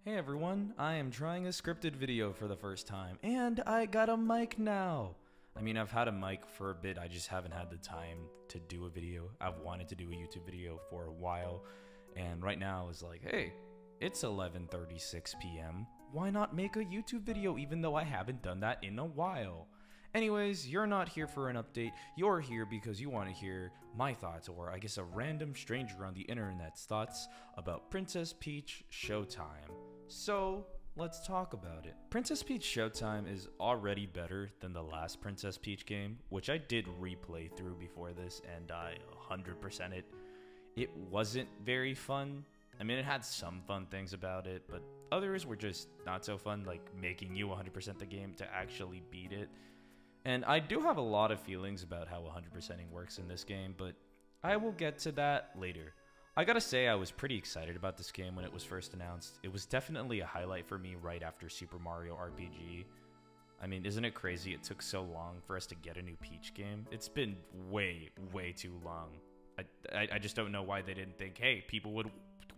Hey everyone, I am trying a scripted video for the first time, and I got a mic now! I mean, I've had a mic for a bit, I just haven't had the time to do a video. I've wanted to do a YouTube video for a while, and right now it's like, hey, it's 11:36 p.m. Why not make a YouTube video even though I haven't done that in a while? Anyways, you're not here for an update, you're here because you want to hear my thoughts, or I guess a random stranger on the internet's thoughts about Princess Peach Showtime. So, let's talk about it. Princess Peach Showtime is already better than the last Princess Peach game, which I did replay through before this, and I 100% it. It wasn't very fun. I mean, it had some fun things about it, but others were just not so fun, like making you 100% the game to actually beat it. And I do have a lot of feelings about how 100%ing works in this game, but I will get to that later. I gotta say, I was pretty excited about this game when it was first announced. It was definitely a highlight for me right after Super Mario RPG. I mean, isn't it crazy it took so long for us to get a new Peach game? It's been way, way too long. I just don't know why they didn't think, hey, people would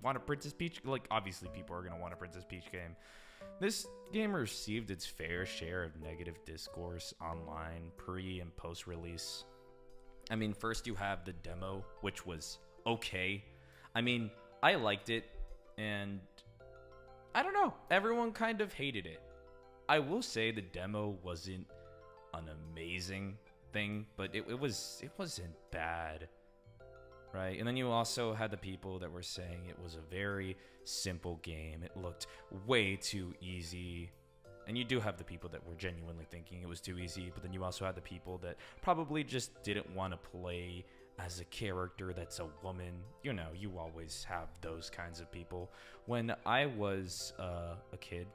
want a Princess Peach. Like, obviously people are gonna want a Princess Peach game. This game received its fair share of negative discourse online pre and post release. I mean, first you have the demo, which was okay. I mean, I liked it, and I don't know, everyone kind of hated it. I will say the demo wasn't an amazing thing, but it wasn't bad. Right, and then you also had the people that were saying it was a very simple game. It looked way too easy. And you do have the people that were genuinely thinking it was too easy, but then you also had the people that probably just didn't want to play as a character that's a woman. You know, you always have those kinds of people. When I was a kid,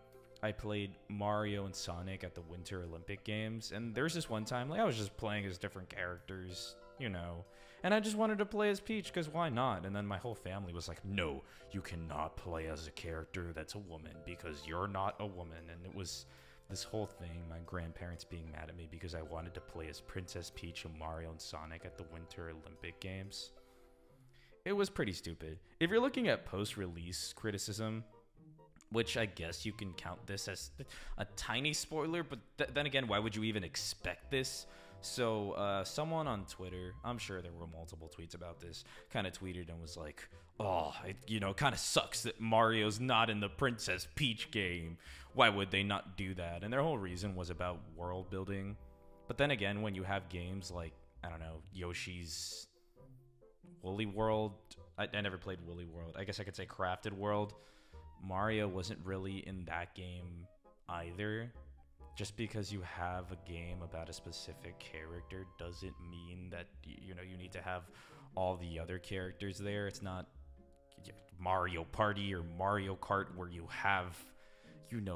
I played Mario and Sonic at the Winter Olympic Games, and there's this one time, like, I was just playing as different characters, you know, and I just wanted to play as Peach, because why not? And then my whole family was like, no, you cannot play as a character that's a woman, because you're not a woman. And it was this whole thing, my grandparents being mad at me because I wanted to play as Princess Peach and Mario and Sonic at the Winter Olympic Games. It was pretty stupid. If you're looking at post-release criticism, which I guess you can count this as a tiny spoiler, but then again, why would you even expect this? So someone on Twitter, I'm sure there were multiple tweets about this, kind of tweeted and was like, oh, it kind of sucks that Mario's not in the Princess Peach game. Why would they not do that? And their whole reason was about world building. But then again, when you have games like, I don't know, Yoshi's Woolly World, I never played Woolly World. I guess I could say Crafted World. Mario wasn't really in that game either. Just because you have a game about a specific character doesn't mean that you need to have all the other characters there. It's not Mario Party or Mario Kart where you have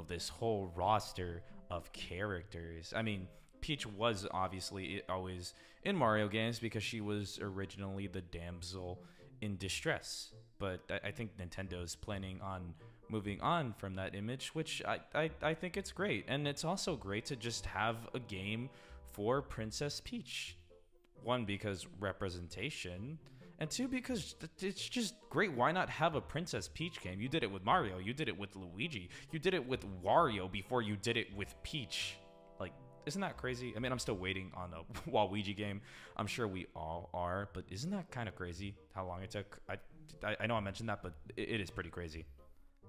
this whole roster of characters. I mean, Peach was obviously always in Mario games because she was originally the damsel in distress, but I think Nintendo's planning on moving on from that image, which I think it's great. And it's also great to just have a game for Princess Peach. One, because representation, and two, because it's just great. Why not have a Princess Peach game? You did it with Mario, you did it with Luigi, you did it with Wario before you did it with Peach. Like, isn't that crazy? I mean, I'm still waiting on a Waluigi game. I'm sure we all are, but isn't that kind of crazy how long it took? I know I mentioned that, but it is pretty crazy.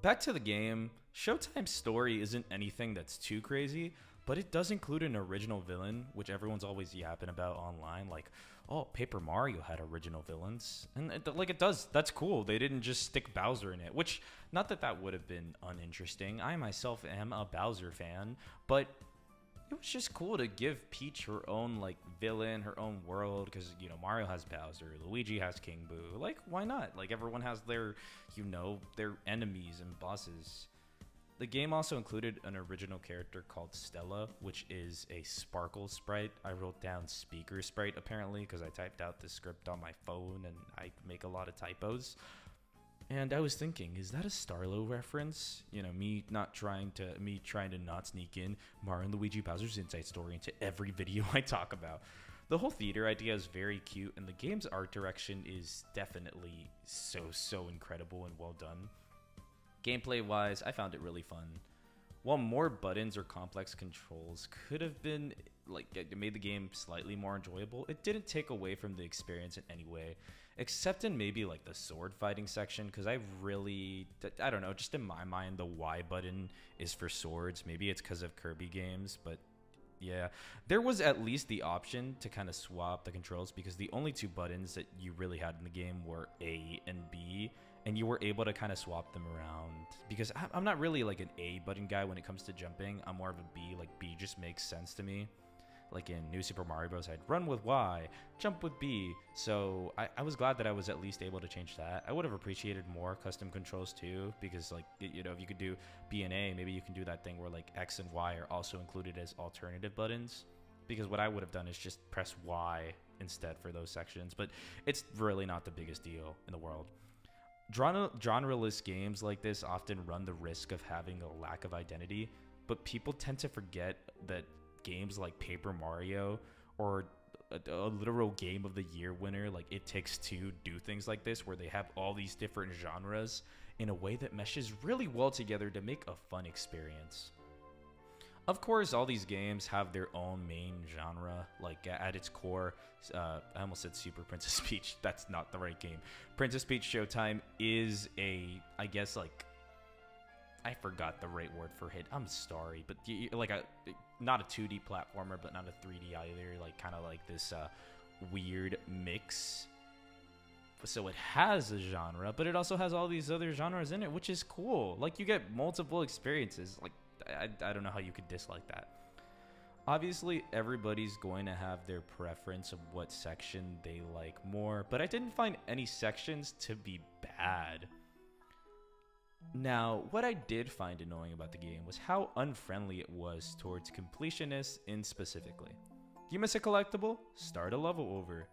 Back to the game, Showtime's story isn't anything that's too crazy, but it does include an original villain, which everyone's always yapping about online, like, oh, Paper Mario had original villains. And it does, that's cool. They didn't just stick Bowser in it, which, not that that would have been uninteresting. I myself am a Bowser fan, but it was just cool to give Peach her own, like, villain, her own world, because, Mario has Bowser, Luigi has King Boo. Like, why not? Like, everyone has their, their enemies and bosses. The game also included an original character called Stella, which is a sparkle sprite. I wrote down speaker sprite, apparently, because I typed out the script on my phone, and I make a lot of typos. And I was thinking, is that a Starlo reference? Me trying to not sneak in Mario and Luigi Bowser's Inside Story into every video I talk about. The whole theater idea is very cute, and the game's art direction is definitely so incredible and well done. Gameplay wise, I found it really fun. While more buttons or complex controls could have been like it made the game slightly more enjoyable, it didn't take away from the experience in any way, except in maybe like the sword fighting section, because I don't know, just in my mind the Y button is for swords. Maybe it's because of Kirby games, but yeah, there was at least the option to kind of swap the controls, because the only two buttons that you really had in the game were A and B, and you were able to kind of swap them around. Because I'm not really like an A button guy when it comes to jumping. I'm more of a B. Like B just makes sense to me. Like in New Super Mario Bros. I'd run with Y, jump with B. So I was glad that I was at least able to change that. I would have appreciated more custom controls too, because like, you know, if you could do B and A, maybe you can do that thing where like X and Y are also included as alternative buttons. Because what I would have done is just press Y instead for those sections. But it's really not the biggest deal in the world. Genre-less games like this often run the risk of having a lack of identity, but people tend to forget that games like Paper Mario or a literal Game of the Year winner like It Takes Two do things like this, where they have all these different genres in a way that meshes really well together to make a fun experience. Of course, all these games have their own main genre, like at its core, I almost said Super Princess Peach. That's not the right game. Princess Peach Showtime is I guess like, I forgot the right word for it. I'm sorry, but like not a 2D platformer, but not a 3D either. Like kind of like this weird mix. So it has a genre, but it also has all these other genres in it, which is cool. Like you get multiple experiences. Like I don't know how you could dislike that. Obviously, everybody's going to have their preference of what section they like more, but I didn't find any sections to be bad. Now, what I did find annoying about the game was how unfriendly it was towards completionists in specifically. You miss a collectible? Start a level over.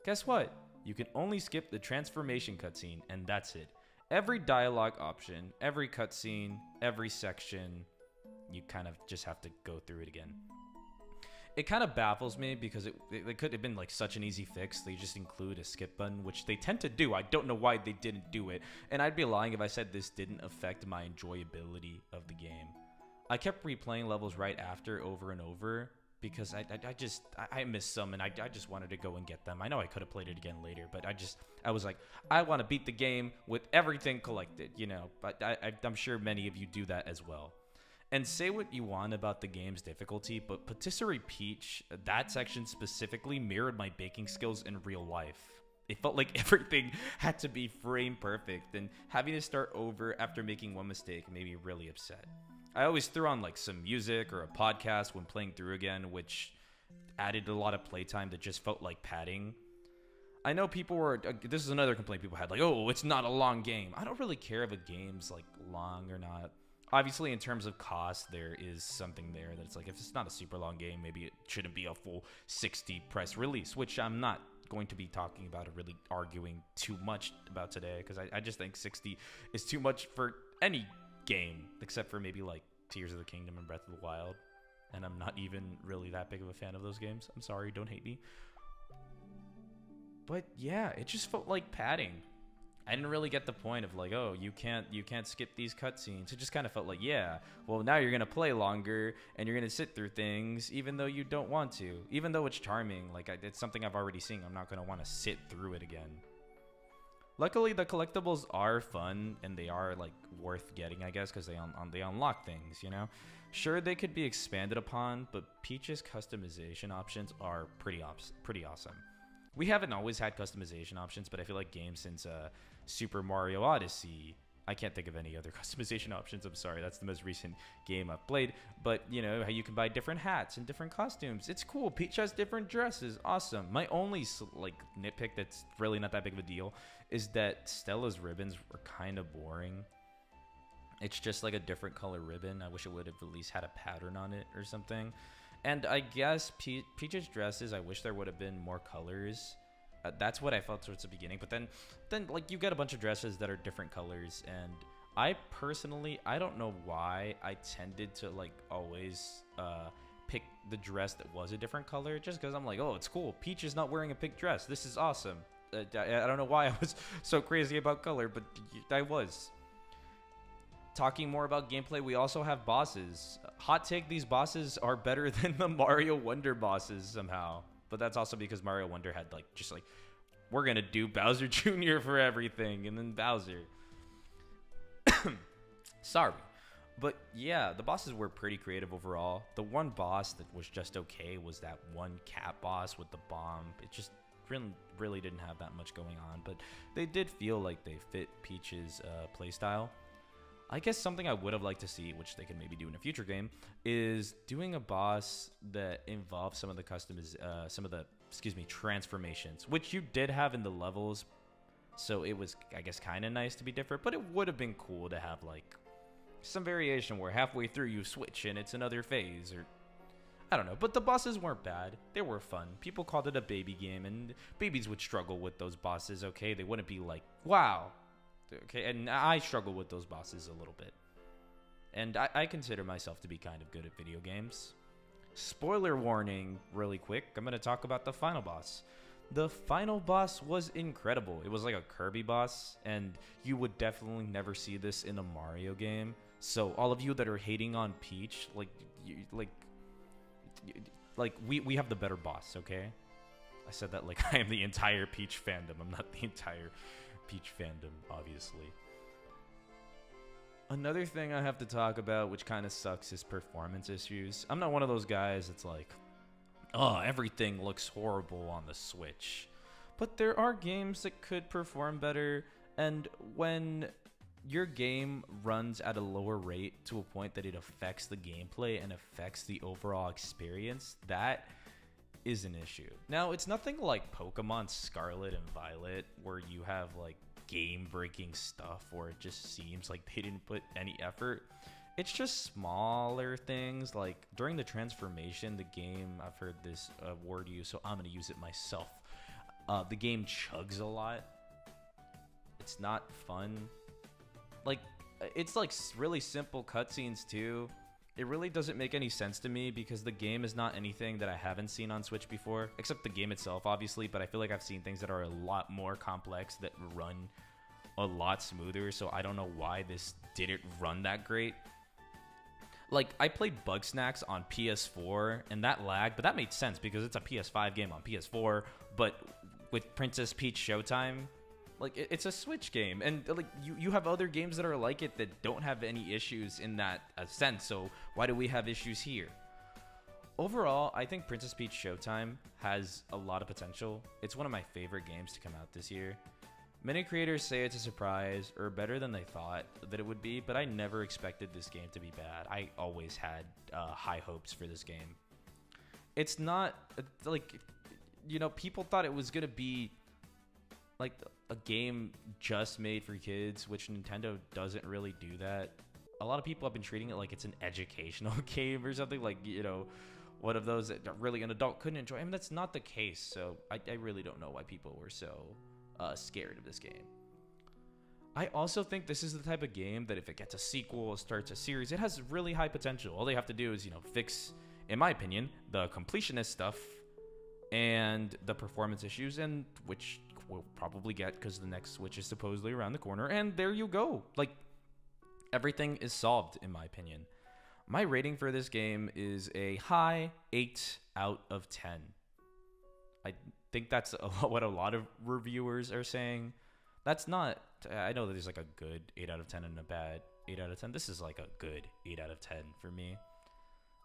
Guess what? You can only skip the transformation cutscene, and that's it. Every dialogue option, every cutscene, every section, you kind of just have to go through it again. It kind of baffles me because it could have been like such an easy fix. They just include a skip button, which they tend to do. I don't know why they didn't do it. And I'd be lying if I said this didn't affect my enjoyability of the game. I kept replaying levels right after over and over because I missed some and I just wanted to go and get them. I know I could have played it again later, but I was like, I want to beat the game with everything collected, you know. But I'm sure many of you do that as well. And say what you want about the game's difficulty, but Patisserie Peach, that section specifically mirrored my baking skills in real life. It felt like everything had to be frame perfect, and having to start over after making one mistake made me really upset. I always threw on like some music or a podcast when playing through again, which added a lot of playtime that just felt like padding. I know people were, this is another complaint people had, like, oh, it's not a long game. I don't really care if a game's like long or not. Obviously, in terms of cost, there is something there that it's like, if it's not a super long game, maybe it shouldn't be a full 60 press release, which I'm not going to be talking about or really arguing too much about today, because I just think 60 is too much for any game, except for maybe like Tears of the Kingdom and Breath of the Wild. And I'm not even really that big of a fan of those games. I'm sorry, don't hate me. But yeah, it just felt like padding. I didn't really get the point of like, oh, you can't skip these cutscenes. It just kind of felt like, yeah, well, now you're gonna play longer and you're gonna sit through things even though you don't want to. Even though it's charming, like it's something I've already seen. I'm not gonna want to sit through it again. Luckily, the collectibles are fun and they are like worth getting, I guess, because they unlock things, you know. Sure, they could be expanded upon, but Peach's customization options are pretty awesome. We haven't always had customization options, but I feel like games since Super Mario Odyssey, I can't think of any other customization options. I'm sorry, that's the most recent game I've played. But, you know, how you can buy different hats and different costumes. It's cool. Peach has different dresses. Awesome. My only, like, nitpick that's really not that big of a deal is that Stella's ribbons were kind of boring. It's just like a different color ribbon. I wish it would have at least had a pattern on it or something. And I guess Peach's dresses, I wish there would have been more colors. That's what I felt towards the beginning. But then like you get a bunch of dresses that are different colors. And I personally, I don't know why I tended to like always pick the dress that was a different color. Just because I'm like, oh, it's cool. Peach is not wearing a pink dress. This is awesome. I don't know why I was so crazy about color, but I was. talking more about gameplay, we also have bosses. Hot take, these bosses are better than the Mario Wonder bosses somehow. But that's also because Mario Wonder had like, just like, we're gonna do Bowser Jr. for everything, and then Bowser. Sorry. But yeah, the bosses were pretty creative overall. The one boss that was just okay was that one cat boss with the bomb. It just really didn't have that much going on, but they did feel like they fit Peach's playstyle. I guess something I would have liked to see, which they could maybe do in a future game, is doing a boss that involves some of the transformations, which you did have in the levels. So it was, I guess, kind of nice to be different, but it would have been cool to have like some variation where halfway through you switch and it's another phase, or I don't know. But the bosses weren't bad. They were fun. People called it a baby game, and babies would struggle with those bosses, okay? They wouldn't be like, wow. Okay, and I struggle with those bosses a little bit. And I consider myself to be kind of good at video games. Spoiler warning, really quick. I'm going to talk about the final boss. The final boss was incredible. It was like a Kirby boss, and you would definitely never see this in a Mario game. So all of you that are hating on Peach, we have the better boss, okay? I said that like I am the entire Peach fandom. I'm not the entire Peach fandom, obviously. Another thing I have to talk about, which kind of sucks, is performance issues. I'm not one of those guys that's like, oh, everything looks horrible on the Switch. But there are games that could perform better, and when your game runs at a lower rate to a point that it affects the gameplay and affects the overall experience, that is an issue. Now, it's nothing like Pokemon Scarlet and Violet, where you have like game-breaking stuff where it just seems like they didn't put any effort. It's just smaller things, like during the transformation, the game, I've heard this word used, so I'm going to use it myself. The game chugs a lot. It's not fun. Like, it's like really simple cutscenes too. It really doesn't make any sense to me because the game is not anything that I haven't seen on Switch before, except the game itself, obviously, but I feel like I've seen things that are a lot more complex that run a lot smoother, so I don't know why this didn't run that great. Like, I played Bugsnax on PS4, and that lagged, but that made sense because it's a PS5 game on PS4, but with Princess Peach Showtime, like, it's a Switch game, and like you have other games that are like it that don't have any issues in that sense, so why do we have issues here? Overall, I think Princess Peach Showtime has a lot of potential. It's one of my favorite games to come out this year. Many creators say it's a surprise, or better than they thought that it would be, but I never expected this game to be bad. I always had high hopes for this game. It's not, like, you know, people thought it was going to be like a game just made for kids, which Nintendo doesn't really do that. A lot of people have been treating it like it's an educational game or something, like, you know, one of those that really an adult couldn't enjoy. I mean, that's not the case, so I really don't know why people were so scared of this game. I also think this is the type of game that if it gets a sequel or starts a series, it has really high potential. All they have to do is, you know, fix, in my opinion, the completionist stuff and the performance issues, and which we'll probably get because the next Switch is supposedly around the corner, and there you go. Like, everything is solved, in my opinion. My rating for this game is a high 8 out of 10. I think that's what a lot of reviewers are saying. That's not, I know that there's like a good 8 out of 10 and a bad 8 out of 10. This is like a good 8 out of 10 for me.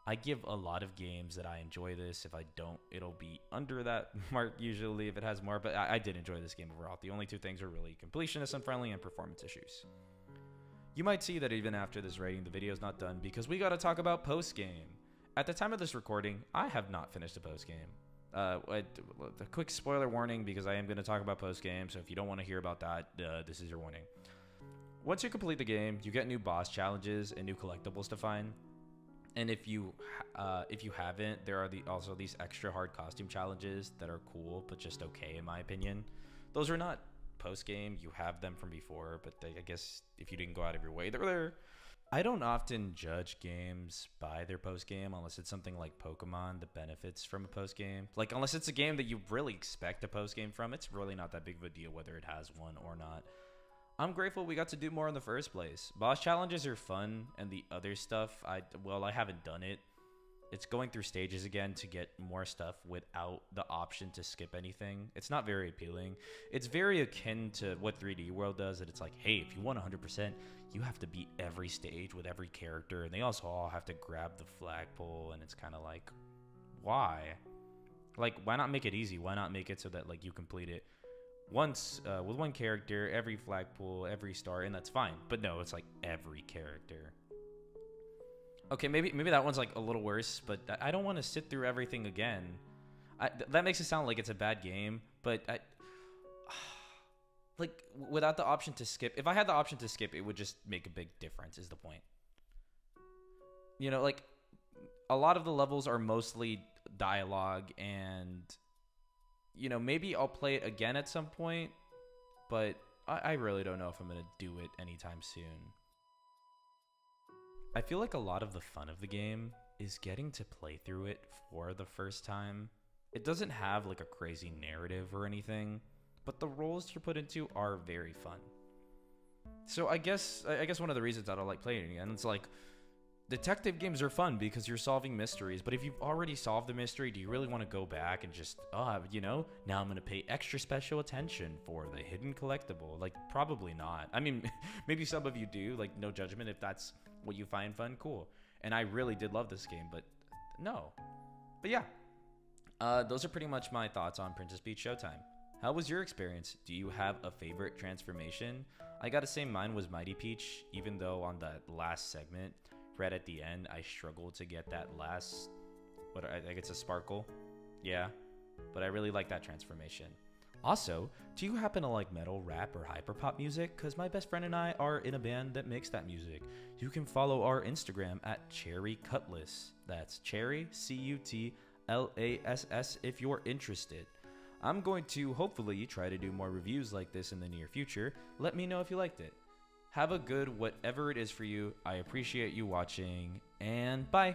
I give a lot of games that I enjoy this. If I don't, it'll be under that mark usually if it has more, but I did enjoy this game overall. The only two things are really completionist unfriendly and performance issues. You might see that even after this rating, the video is not done because we got to talk about post-game. At the time of this recording, I have not finished a post-game. A quick spoiler warning because I am going to talk about post-game, so if you don't want to hear about that, this is your warning. Once you complete the game, you get new boss challenges and new collectibles to find. And if you haven't, there are also these extra hard costume challenges that are cool, but just okay in my opinion. Those are not post-game. You have them from before, but I guess if you didn't go out of your way, they're there. I don't often judge games by their post-game unless it's something like Pokemon that benefits from a post-game. Like, unless it's a game that you really expect a post-game from, it's really not that big of a deal whether it has one or not. I'm grateful we got to do more in the first place. Boss challenges are fun, and the other stuff, I haven't done it. It's going through stages again to get more stuff without the option to skip anything. It's not very appealing. It's very akin to what 3D World does, that it's like, hey, if you want 100%, you have to beat every stage with every character, and they also all have to grab the flagpole, and it's kind of like, why? Like, why not make it easy? Why not make it so that, like, you complete it once with one character, every flagpole, every star, and that's fine. But no, it's like every character. Okay, maybe that one's like a little worse, but I don't want to sit through everything again. That makes it sound like it's a bad game, but like without the option to skip, if I had the option to skip, it would just make a big difference, is the point. You know, like a lot of the levels are mostly dialogue, and you know, maybe I'll play it again at some point, but I really don't know if I'm going to do it anytime soon. I feel like a lot of the fun of the game is getting to play through it for the first time. It doesn't have like a crazy narrative or anything, but the roles you're put into are very fun. So I guess one of the reasons I don't like playing it again, it's like, detective games are fun because you're solving mysteries, but if you've already solved the mystery, do you really want to go back and just, you know, now I'm going to pay extra special attention for the hidden collectible? Like, probably not. I mean, maybe some of you do, like, no judgment. If that's what you find fun, cool. And I really did love this game, but no. But yeah, those are pretty much my thoughts on Princess Peach Showtime. How was your experience? Do you have a favorite transformation? I gotta say mine was Mighty Peach, even though on that last segment, right at the end, I struggled to get that last, I think it's a sparkle. Yeah, but I really like that transformation. Also, do you happen to like metal, rap, or hyperpop music? Because my best friend and I are in a band that makes that music. You can follow our Instagram at Cherry Cutlass. That's Cherry, Cutlass, if you're interested. I'm going to hopefully try to do more reviews like this in the near future. Let me know if you liked it. Have a good whatever it is for you. I appreciate you watching, and bye.